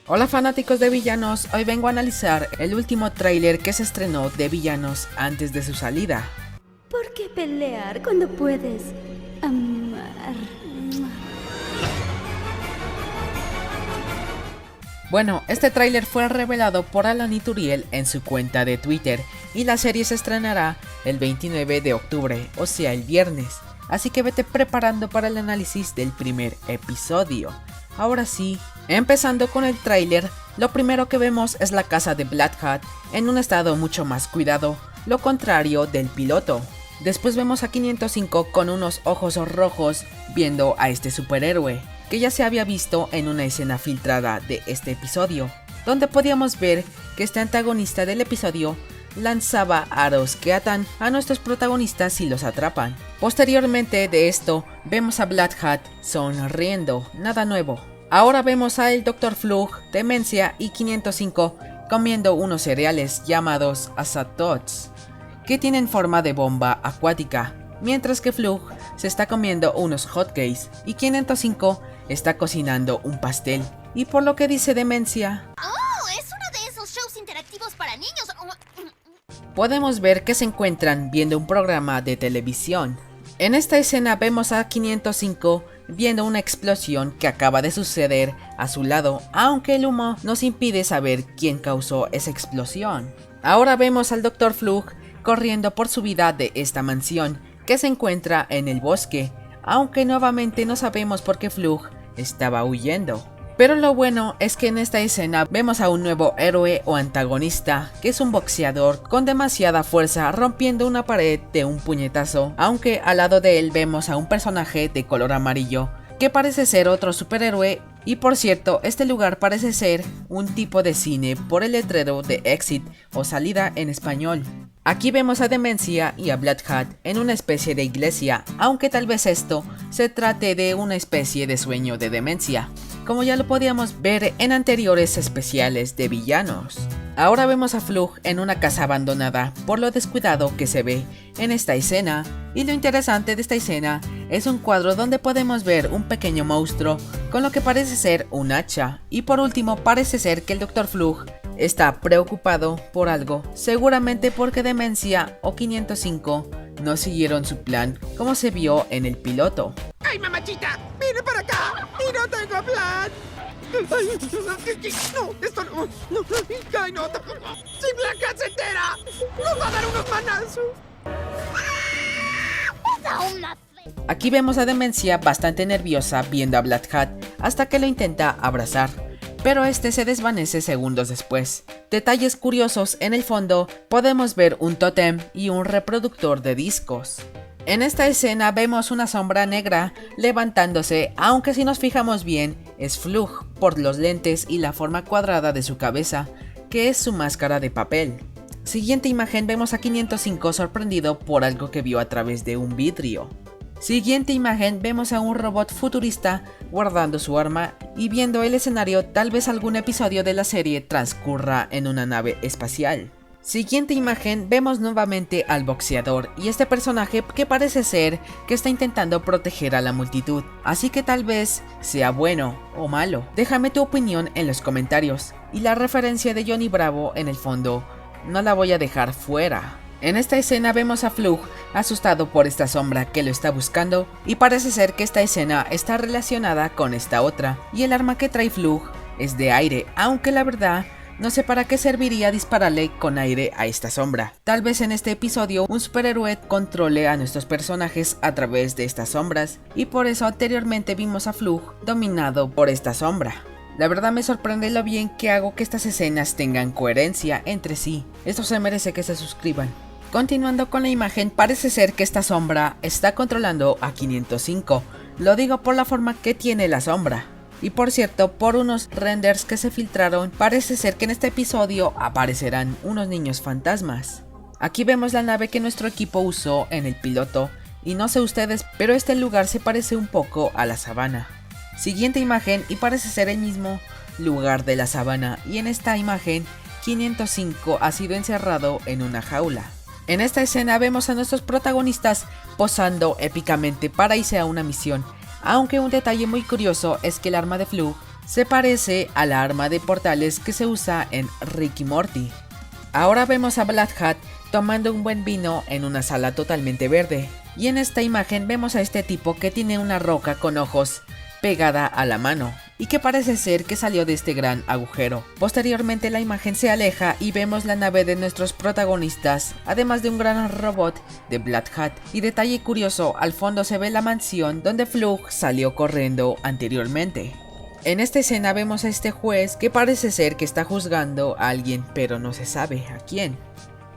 Hola fanáticos de villanos, hoy vengo a analizar el último tráiler que se estrenó de villanos antes de su salida. ¿Por qué pelear cuando puedes amar? Bueno, este tráiler fue revelado por Alan Ituriel en su cuenta de Twitter y la serie se estrenará el 29 de octubre, o sea el viernes, así que vete preparando para el análisis del primer episodio. Ahora sí, empezando con el tráiler, lo primero que vemos es la casa de Black Hat en un estado mucho más cuidado, lo contrario del piloto. Después vemos a 505 con unos ojos rojos viendo a este superhéroe, que ya se había visto en una escena filtrada de este episodio, donde podíamos ver que este antagonista del episodio lanzaba aros que atan a nuestros protagonistas si los atrapan. Posteriormente de esto, vemos a Black Hat sonriendo, nada nuevo. Ahora vemos a el Dr. Flug, Demencia y 505 comiendo unos cereales llamados Azatots, que tienen forma de bomba acuática, mientras que Flug se está comiendo unos hotcakes y 505 está cocinando un pastel. Y por lo que dice Demencia, ¡Oh! Es uno de esos shows interactivos para niños. podemos ver que se encuentran viendo un programa de televisión. En esta escena vemos a 505 viendo una explosión que acaba de suceder a su lado, aunque el humo nos impide saber quién causó esa explosión. Ahora vemos al Dr. Flug corriendo por su vida de esta mansión, que se encuentra en el bosque, aunque nuevamente no sabemos por qué Flug estaba huyendo. Pero lo bueno es que en esta escena vemos a un nuevo héroe o antagonista, que es un boxeador con demasiada fuerza rompiendo una pared de un puñetazo, aunque al lado de él vemos a un personaje de color amarillo, que parece ser otro superhéroe. Y por cierto, este lugar parece ser un tipo de cine por el letrero de Exit o salida en español. Aquí vemos a Demencia y a Black Hat en una especie de iglesia, aunque tal vez esto se trate de una especie de sueño de demencia, como ya lo podíamos ver en anteriores especiales de villanos. Ahora vemos a Flug en una casa abandonada por lo descuidado que se ve en esta escena, y lo interesante de esta escena es un cuadro donde podemos ver un pequeño monstruo con lo que parece ser un hacha, y por último parece ser que el Dr. Flug está preocupado por algo, seguramente porque Demencia o 505 no siguieron su plan como se vio en el piloto. ¡Ay, mamachita! ¡Mire para acá! ¡Y no tengo plan! ¡Ay, no! ¡Esto no! ¡No! ¡Ay, no! ¡Tampoco! ¡Si Black se entera! ¡Nos va a dar unos manazos! ¡Es aún más feo! Aquí vemos a Demencia bastante nerviosa viendo a Black Hat hasta que lo intenta abrazar, pero este se desvanece segundos después. Detalles curiosos: en el fondo podemos ver un tótem y un reproductor de discos. En esta escena vemos una sombra negra levantándose, aunque si nos fijamos bien es Flug por los lentes y la forma cuadrada de su cabeza, que es su máscara de papel. Siguiente imagen, vemos a 505 sorprendido por algo que vio a través de un vidrio. Siguiente imagen, vemos a un robot futurista guardando su arma y viendo el escenario. Tal vez algún episodio de la serie transcurra en una nave espacial. Siguiente imagen, vemos nuevamente al boxeador y este personaje que parece ser que está intentando proteger a la multitud, así que tal vez sea bueno o malo. Déjame tu opinión en los comentarios, y la referencia de Johnny Bravo en el fondo no la voy a dejar fuera. En esta escena vemos a Flug asustado por esta sombra que lo está buscando, y parece ser que esta escena está relacionada con esta otra, y el arma que trae Flug es de aire, aunque la verdad no sé para qué serviría dispararle con aire a esta sombra. Tal vez en este episodio un superhéroe controle a nuestros personajes a través de estas sombras, y por eso anteriormente vimos a Flug dominado por esta sombra. La verdad me sorprende lo bien que hago que estas escenas tengan coherencia entre sí. Esto se merece que se suscriban. Continuando con la imagen, parece ser que esta sombra está controlando a 505. Lo digo por la forma que tiene la sombra. Y por cierto, por unos renders que se filtraron, parece ser que en este episodio aparecerán unos niños fantasmas. Aquí vemos la nave que nuestro equipo usó en el piloto, y no sé ustedes, pero este lugar se parece un poco a la sabana. Siguiente imagen, y parece ser el mismo lugar de la sabana, y en esta imagen 505 ha sido encerrado en una jaula. En esta escena vemos a nuestros protagonistas posando épicamente para irse a una misión, aunque un detalle muy curioso es que el arma de Flug Se parece a la arma de portales que se usa en Rick y Morty. Ahora vemos a Black Hat tomando un buen vino en una sala totalmente verde. Y en esta imagen vemos a este tipo que tiene una roca con ojos pegada a la mano y que parece ser que salió de este gran agujero. Posteriormente la imagen se aleja y vemos la nave de nuestros protagonistas, además de un gran robot de Black Hat. Y detalle curioso, al fondo se ve la mansión donde Flug salió corriendo anteriormente. En esta escena vemos a este juez que parece ser que está juzgando a alguien, pero no se sabe a quién.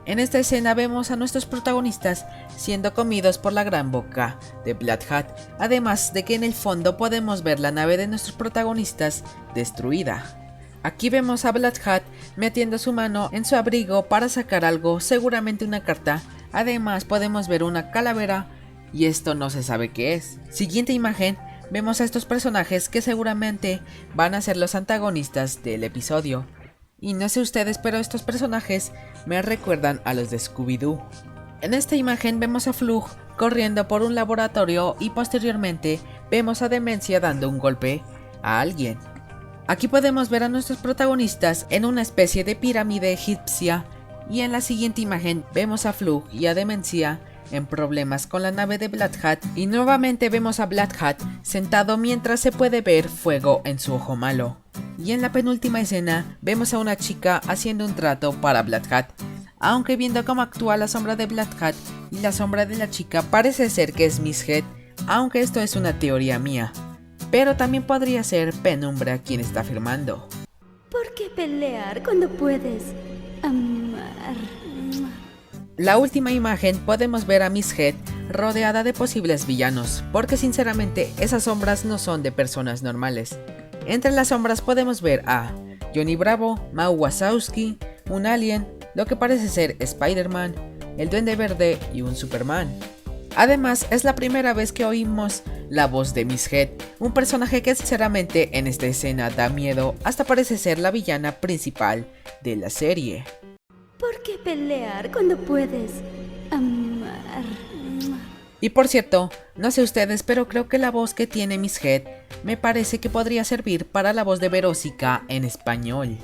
En esta escena vemos a nuestros protagonistas siendo comidos por la gran boca de Black Hat, además de que en el fondo podemos ver la nave de nuestros protagonistas destruida. Aquí vemos a Black Hat metiendo su mano en su abrigo para sacar algo, seguramente una carta. Además podemos ver una calavera y esto no se sabe qué es. Siguiente imagen, vemos a estos personajes que seguramente van a ser los antagonistas del episodio. Y no sé ustedes, pero estos personajes me recuerdan a los de Scooby-Doo. En esta imagen vemos a Flug corriendo por un laboratorio y posteriormente vemos a Demencia dando un golpe a alguien. Aquí podemos ver a nuestros protagonistas en una especie de pirámide egipcia y en la siguiente imagen vemos a Flug y a Demencia en problemas con la nave de Black Hat y nuevamente vemos a Black Hat sentado mientras se puede ver fuego en su ojo malo. Y en la penúltima escena vemos a una chica haciendo un trato para Black Hat, aunque viendo cómo actúa la sombra de Black Hat y la sombra de la chica parece ser que es Miss Head, aunque esto es una teoría mía, pero también podría ser Penumbra quien está firmando. ¿Por qué pelear cuando puedes amar? La última imagen podemos ver a Miss Head rodeada de posibles villanos, porque sinceramente esas sombras no son de personas normales. Entre las sombras podemos ver a Johnny Bravo, Mau Wazowski, un alien, lo que parece ser Spider-Man, el Duende Verde y un Superman. Además, es la primera vez que oímos la voz de Miss Head, un personaje que sinceramente en esta escena da miedo, hasta parece ser la villana principal de la serie. ¿Por qué pelear cuando puedes amar? Y por cierto, no sé ustedes, pero creo que la voz que tiene Miss Head me parece que podría servir para la voz de Verósica en español.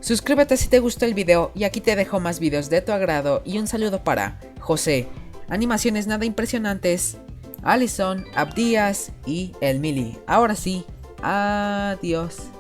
Suscríbete si te gustó el video y aquí te dejo más videos de tu agrado y un saludo para José, animaciones nada impresionantes, Alison, Abdías y El Mili. Ahora sí, adiós.